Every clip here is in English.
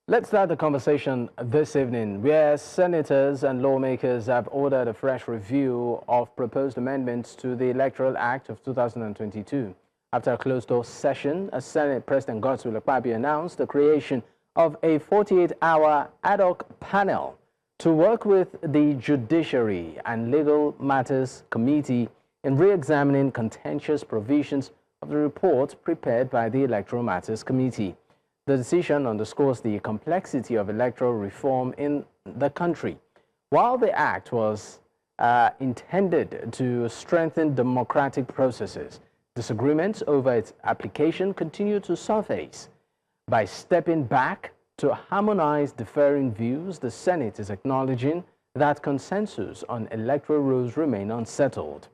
Let's start the conversation this evening, where senators and lawmakers have ordered a fresh review of proposed amendments to the Electoral Act of 2022. After a closed-door session, Senate President Godswill Akpabio announced the creation of a 48-hour ad hoc panel to work with the Judiciary and Legal Matters Committee in re-examining contentious provisions of the report prepared by the Electoral Matters Committee. The decision underscores the complexity of electoral reform in the country. While the act was intended to strengthen democratic processes, disagreements over its application continue to surface. By stepping back to harmonize differing views, the Senate is acknowledging that consensus on electoral rules remain unsettled.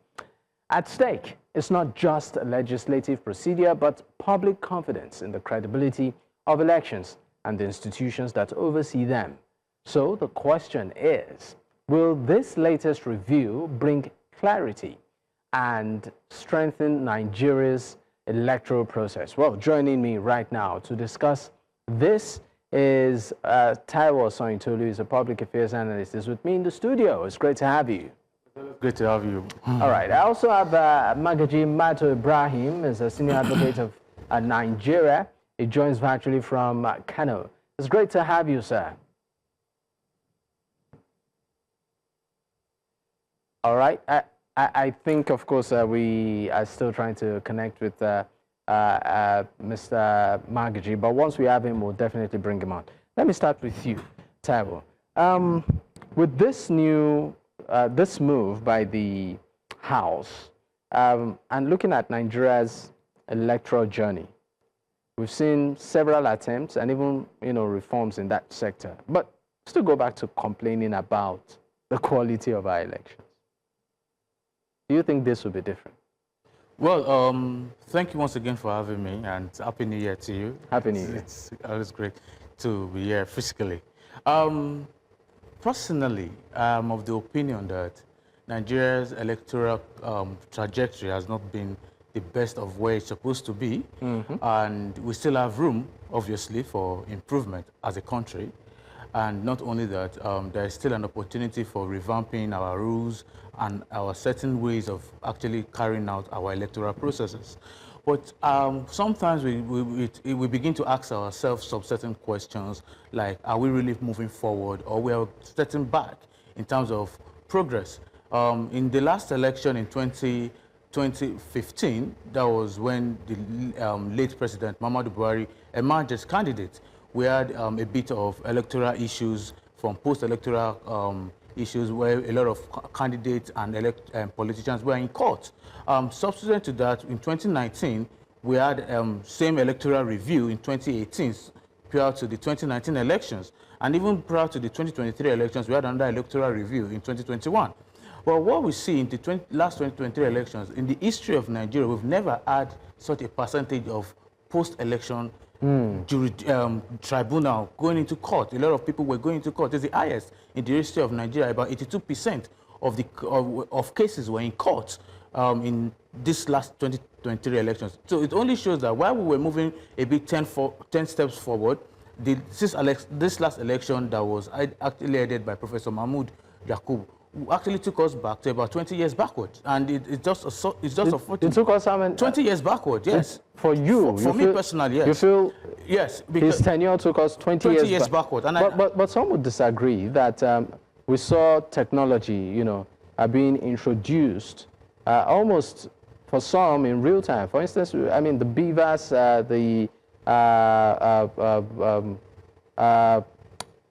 At stake is not just a legislative procedure, but public confidence in the credibility of elections and the institutions that oversee them. So the question is, will this latest review bring clarity and strengthen Nigeria's electoral process? Well, joining me right now to discuss this is Taiwo, Osanyin, who is a public affairs analyst, is with me in the studio. It's great to have you. Great to have you. All right. I also have Magaji Mato Ibrahim, is a senior advocate of Nigeria. He joins virtually from Kano. It's great to have you, sir. All right. I think, of course, we are still trying to connect with Mr. Magaji, but once we have him, we'll definitely bring him on. Let me start with you, Taiwo. With this new, this move by the House, and looking at Nigeria's electoral journey, we've seen several attempts and even, reforms in that sector. But still go back to complaining about the quality of our elections. Do you think this will be different? Well, thank you once again for having me, and Happy New Year to you. Happy New Year. It's always great to be here physically. Personally, I'm of the opinion that Nigeria's electoral trajectory has not been the best of where it's supposed to be, and we still have room, obviously, for improvement as a country. And not only that, there is still an opportunity for revamping our rules and our certain ways of actually carrying out our electoral processes. But sometimes we begin to ask ourselves some certain questions, like, are we really moving forward, or we are stepping back in terms of progress? In the last election in 2015, that was when the late President Muhammadu Buhari emerged as candidate. We had a bit of electoral issues from post-electoral issues where a lot of candidates and politicians were in court. Subsequent to that, in 2019, we had same electoral review in 2018 prior to the 2019 elections. And even prior to the 2023 elections, we had another electoral review in 2021. Well, what we see in the last 2023 elections, in the history of Nigeria, we've never had such a percentage of post-election tribunal going into court. A lot of people were going into court. It's the highest in the history of Nigeria. About 82% of cases were in court in this last 2023 elections. So it only shows that while we were moving a bit 10 steps forward, this last election that was actually headed by Professor Mahmoud Yakubu actually took us back to about 20 years backward, and it's just a 40. It took us how many? 20 years backward, yes. For you, for me personally, yes. You feel yes, because his tenure took us 20 years backward. And but some would disagree that we saw technology, being introduced almost for some in real time. For instance, I mean the BVAS, the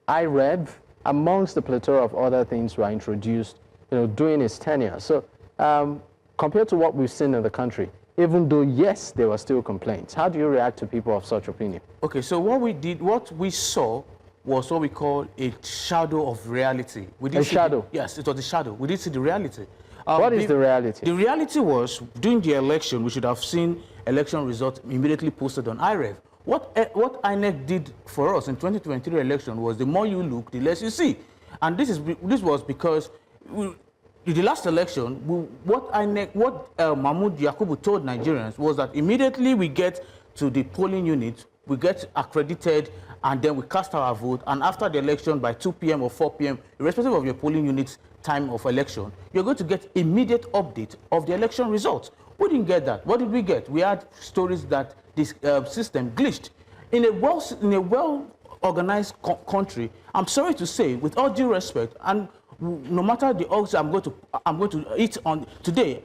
IREV, amongst the plethora of other things were introduced, during his tenure. So compared to what we've seen in the country, even though, yes, there were still complaints, how do you react to people of such opinion? Okay, so what we saw was what we call a shadow of reality. A shadow? Yes, it was a shadow. We didn't see the reality. What is the reality? The reality was, during the election, we should have seen election results immediately posted on IREV. What INEC did for us in 2023 election was the more you look, the less you see. And this was because in the last election, what Mahmoud Yakubu told Nigerians was that immediately we get to the polling unit, we get accredited, and then we cast our vote, and after the election by 2 p.m. or 4 p.m., irrespective of your polling unit's time of election, you're going to get immediate update of the election results. We didn't get that. What did we get? We had stories that this system glitched. In a well-organized country, I'm sorry to say, with all due respect, and no matter the odds I'm going to eat on today,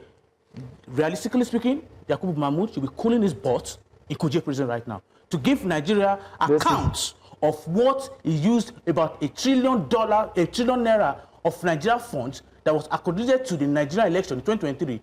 realistically speaking, Yakubu Mahmoud should be cooling his butt in Kuje prison right now to give Nigeria accounts of what he used about $1 trillion, $1 trillion naira of Nigeria funds that was accredited to the Nigeria election in 2023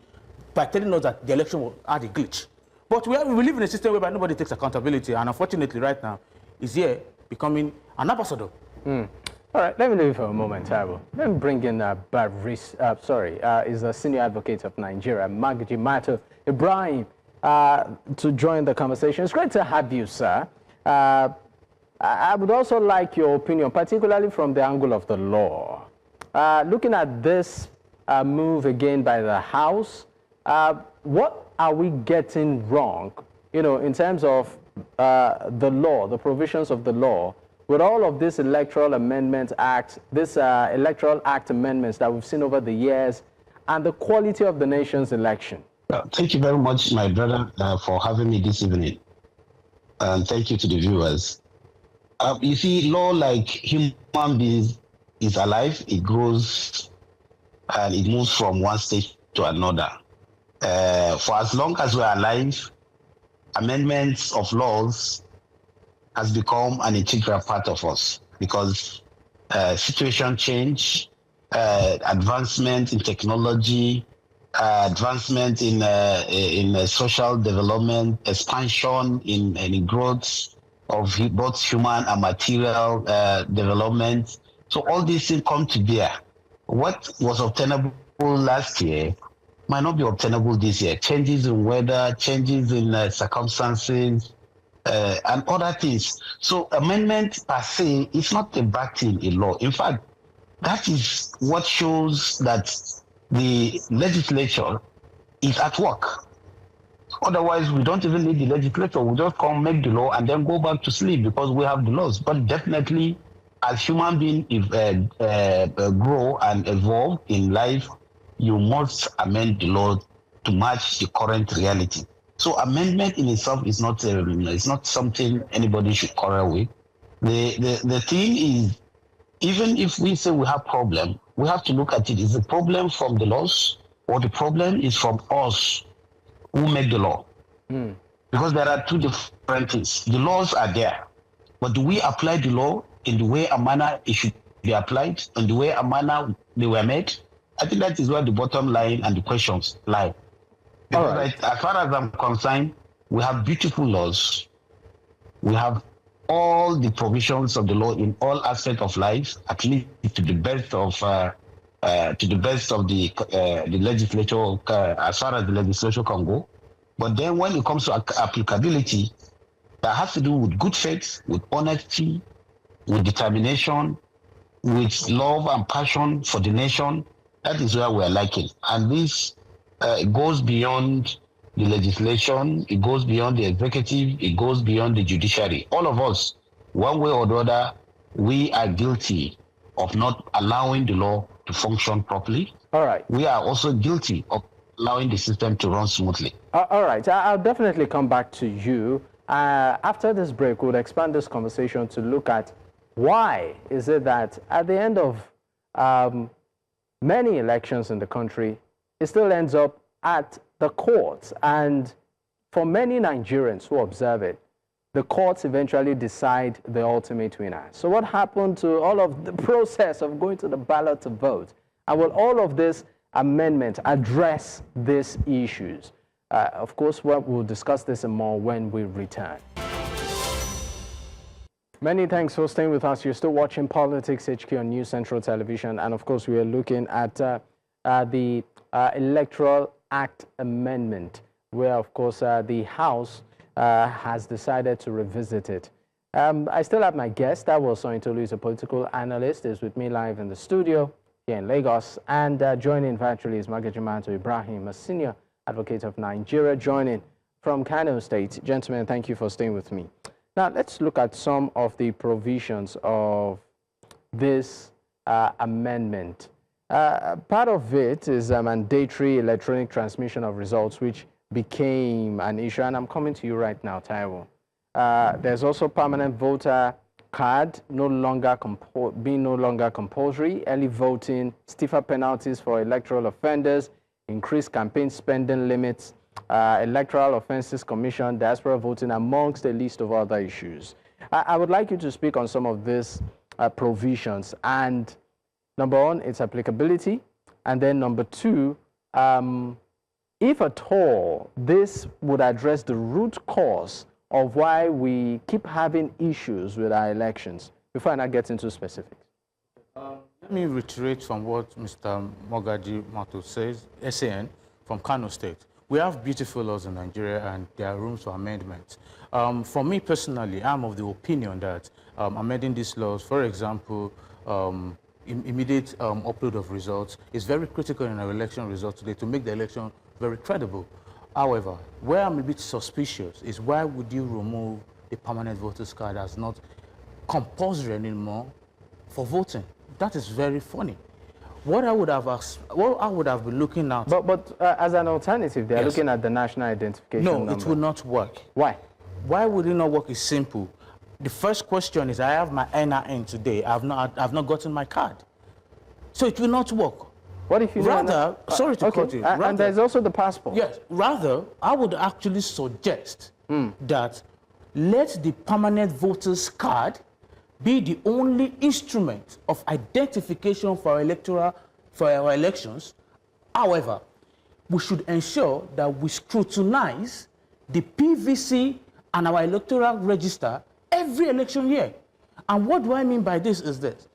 by telling us that the election had a glitch. But we live in a system whereby nobody takes accountability, and unfortunately right now, is here becoming an ambassador. All right, let me leave you for a moment, Taiwo. Let me bring in is the senior advocate of Nigeria, Magaji Mato, Ibrahim, to join the conversation. It's great to have you, sir. I would also like your opinion, particularly from the angle of the law. Looking at this move again by the House, what are we getting wrong, in terms of the law, the provisions of the law, with all of this Electoral Amendment Act, this Electoral Act amendments that we've seen over the years, and the quality of the nation's election? Thank you very much, my brother, for having me this evening. And thank you to the viewers. You see, law, like human beings, is alive. It grows and it moves from one stage to another. For as long as we're alive, amendments of laws has become an integral part of us, because situation change, advancement in technology, advancement in social development, expansion in growth of both human and material development. So all these things come to bear. What was obtainable last year might not be obtainable this year. Changes in weather, changes in circumstances, and other things. So amendment per se is not a bad thing in law. In fact, that is what shows that the legislature is at work. Otherwise, we don't even need the legislature. We just come, make the law, and then go back to sleep because we have the laws. But definitely, as human beings grow and evolve in life, you must amend the law to match the current reality. So amendment in itself is not something anybody should quarrel with. The thing is, even if we say we have problem, we have to look at it. Is the problem from the laws, or the problem is from us who make the law? Because there are two different things. The laws are there, but do we apply the law in the way and manner it should be applied, in the way and manner they were made? I think that is where the bottom line and the questions lie. Because right, as far as I'm concerned, we have beautiful laws. We have all the provisions of the law in all aspects of life, at least to the best of the legislature, as far as the legislature can go. But then when it comes to applicability, that has to do with good faith, with honesty, with determination, with love and passion for the nation. That is where we are lacking. And this it goes beyond the legislation, it goes beyond the executive, it goes beyond the judiciary. All of us, one way or the other, we are guilty of not allowing the law to function properly. All right. We are also guilty of allowing the system to run smoothly. All right. I'll definitely come back to you. After this break, we'll expand this conversation to look at why is it that at the end of many elections in the country, it still ends up at the courts. And for many Nigerians who observe it, the courts eventually decide the ultimate winner. So what happened to all of the process of going to the ballot to vote? And will all of this amendment address these issues? Of course, we'll discuss this and more when we return. Many thanks for staying with us. You're still watching Politics HQ on News Central Television. And of course, we are looking at the Electoral Act amendment, where, of course, the House has decided to revisit it. I still have my guest. Osanyin, who is a political analyst, is with me live in the studio here in Lagos. And joining virtually is Magaji Mato Ibrahim, a senior advocate of Nigeria, joining from Kano State. Gentlemen, thank you for staying with me. Now, let's look at some of the provisions of this amendment. Part of it is a mandatory electronic transmission of results, which became an issue, and I'm coming to you right now, Taiwo. There's also permanent voter card being no longer compulsory, early voting, stiffer penalties for electoral offenders, increased campaign spending limits, Electoral Offences Commission, diaspora voting, amongst a list of other issues. I would like you to speak on some of these provisions, and number one, its applicability, and then number two, if at all, this would address the root cause of why we keep having issues with our elections, before I now get into specifics. Let me reiterate from what Mr. Magaji Mato says, SAN, from Kano State. We have beautiful laws in Nigeria, and there are rooms for amendments. For me personally, I'm of the opinion that amending these laws, for example, immediate upload of results, is very critical in our election results today to make the election very credible. However, where I'm a bit suspicious is, why would you remove the permanent voters card as not compulsory anymore for voting? That is very funny. What I would have asked, what I would have been looking at... But as an alternative, they're looking at the national identification number. No, it would not work. Why? Why would it not work is simple. The first question is, I have my NIN today. I've not gotten my card. So it will not work. What if you rather, sorry to cut you. And there's also the passport. Yes, rather, I would actually suggest that let the permanent voters card be the only instrument of identification for our elections. However, we should ensure that we scrutinize the PVC and our electoral register every election year. And what do I mean by this is this.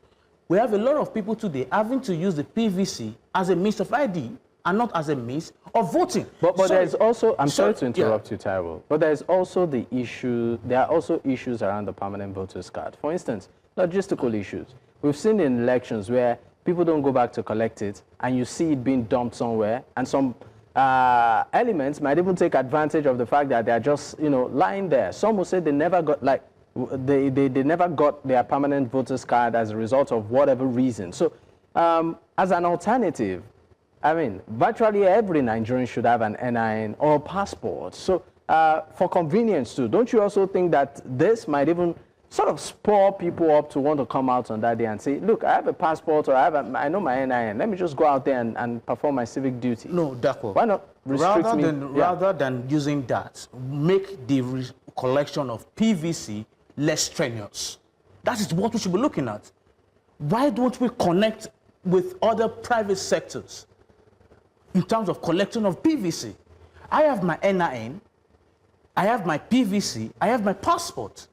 We have a lot of people today having to use the PVC as a means of ID and not as a means of voting. But there's also, I'm sorry to interrupt you, Taiwo, but there's also the issue, there are also issues around the permanent voters card. For instance, logistical issues. We've seen in elections where people don't go back to collect it, and you see it being dumped somewhere, and some elements might even take advantage of the fact that they're just, lying there. Some will say they never got, they never got their permanent voters card as a result of whatever reason. So as an alternative, I mean, virtually every Nigerian should have an NIN or a passport. So for convenience too, don't you also think that this might even sort of spur people up to want to come out on that day and say, look, I have a passport, or I know my NIN, let me just go out there and perform my civic duty? No, Dako. Why not restrict me? Rather than using that, make the collection of PVC less strenuous. That is what we should be looking at. Why don't we connect with other private sectors in terms of collection of PVC? I have my NIN, I have my PVC, I have my passport.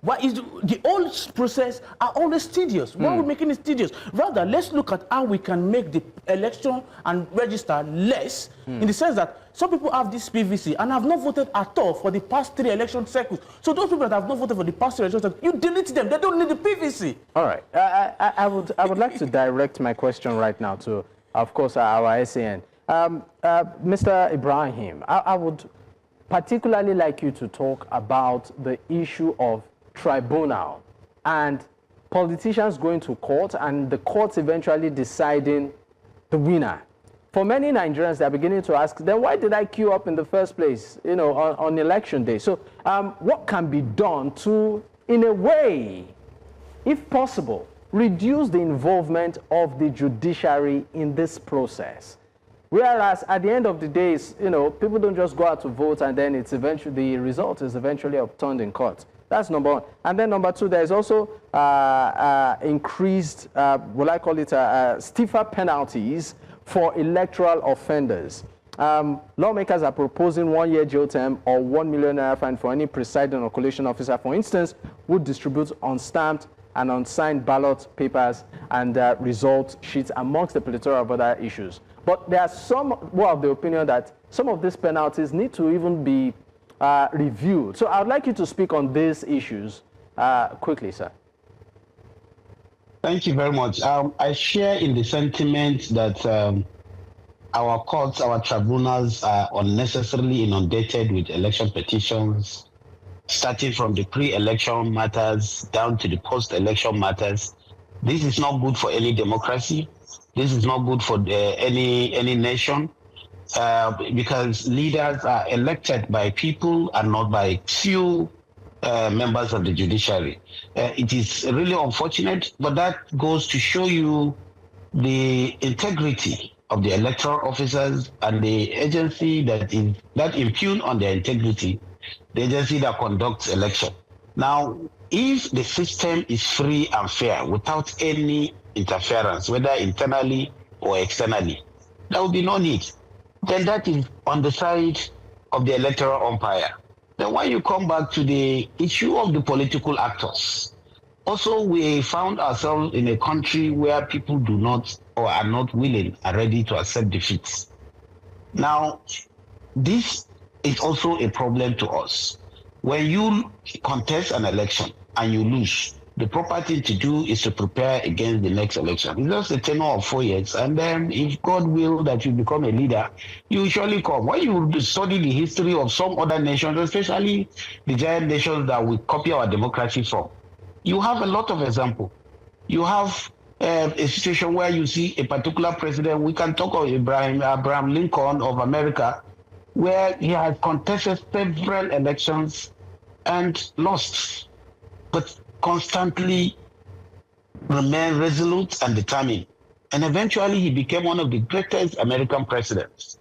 Why is the old process are always tedious? Why are we making it tedious? Rather, let's look at how we can make the election and register less, in the sense that some people have this PVC and have not voted at all for the past 3 election cycles. So those people that have not voted for the past 3 election cycles, you delete them. They don't need the PVC. All right. I would like to direct my question right now to, of course, our SAN. Mr. Ibrahim, I would particularly like you to talk about the issue of tribunal and politicians going to court and the courts eventually deciding the winner. For many Nigerians, they're beginning to ask, then why did I queue up in the first place, on election day? So what can be done to, in a way, if possible, reduce the involvement of the judiciary in this process? Whereas at the end of the day, people don't just go out to vote and then the result is eventually obtained in court. That's number one. And then number two, there's also increased, stiffer penalties for electoral offenders. Lawmakers are proposing 1-year jail term or 1 million naira fine for any presiding or collation officer, for instance, who distributes unstamped and unsigned ballot papers and result sheets, amongst the plethora of other issues. But there are some who are of the opinion that some of these penalties need to even be reviewed. So I would like you to speak on these issues quickly, sir. Thank you very much. I share in the sentiment that our courts, our tribunals are unnecessarily inundated with election petitions starting from the pre-election matters down to the post-election matters. This is not good for any democracy. This is not good for any nation, because leaders are elected by people and not by few members of the judiciary. It is really unfortunate, but that goes to show you the integrity of the electoral officers and the agency that impugn on their integrity, the agency that conducts election. Now, if the system is free and fair without any interference, whether internally or externally, there will be no need. Then that is on the side of the electoral umpire. Then when you come back to the issue of the political actors, also we found ourselves in a country where people do not or are not willing and ready to accept defeats. Now, this is also a problem to us. When you contest an election and you lose, the proper thing to do is to prepare against the next election. It's just a tenure of 4 years. And then if God will that you become a leader, you surely come. When you study the history of some other nations, especially the giant nations that we copy our democracy from, you have a lot of examples. You have a situation where you see a particular president. We can talk of Abraham Lincoln of America, where he has contested several elections and lost, but constantly remained resolute and determined. And eventually he became one of the greatest American presidents.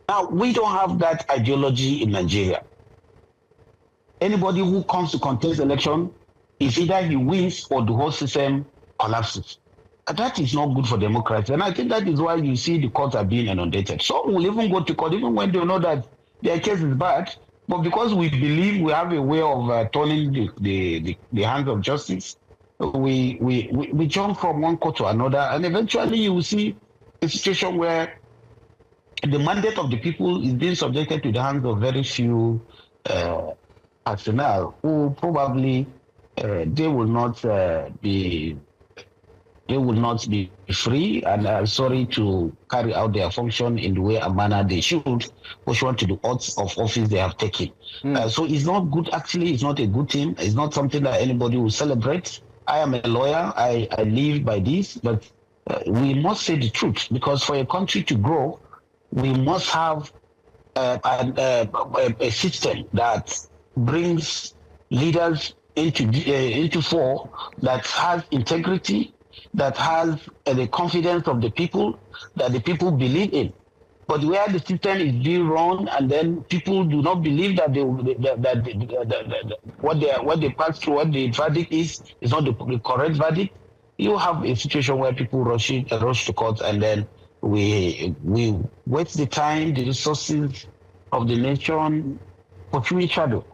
Now, we don't have that ideology in Nigeria. Anybody who comes to contest election is either he wins or the whole system collapses. And that is not good for democracy. And I think that is why you see the courts are being inundated. Some will even go to court even when they know that their case is bad. But because we believe we have a way of turning the hands of justice, we jump from one court to another. And eventually you will see a situation where the mandate of the people is being subjected to the hands of very few personnel who probably they will not be free and sorry to carry out their function in the way and manner they should, pursuant to the oaths of office they have taken. So it's not good. Actually, it's not a good thing. It's not something that anybody will celebrate. I am a lawyer. I live by this, but we must say the truth, because for a country to grow, we must have a system that brings leaders into fore, that has integrity, that has the confidence of the people, that the people believe in. But where the system is being run and then people do not believe that what they pass through, what the verdict is not the correct verdict, you have a situation where people rush to court, and then we waste the time, the resources of the nation, for shadow.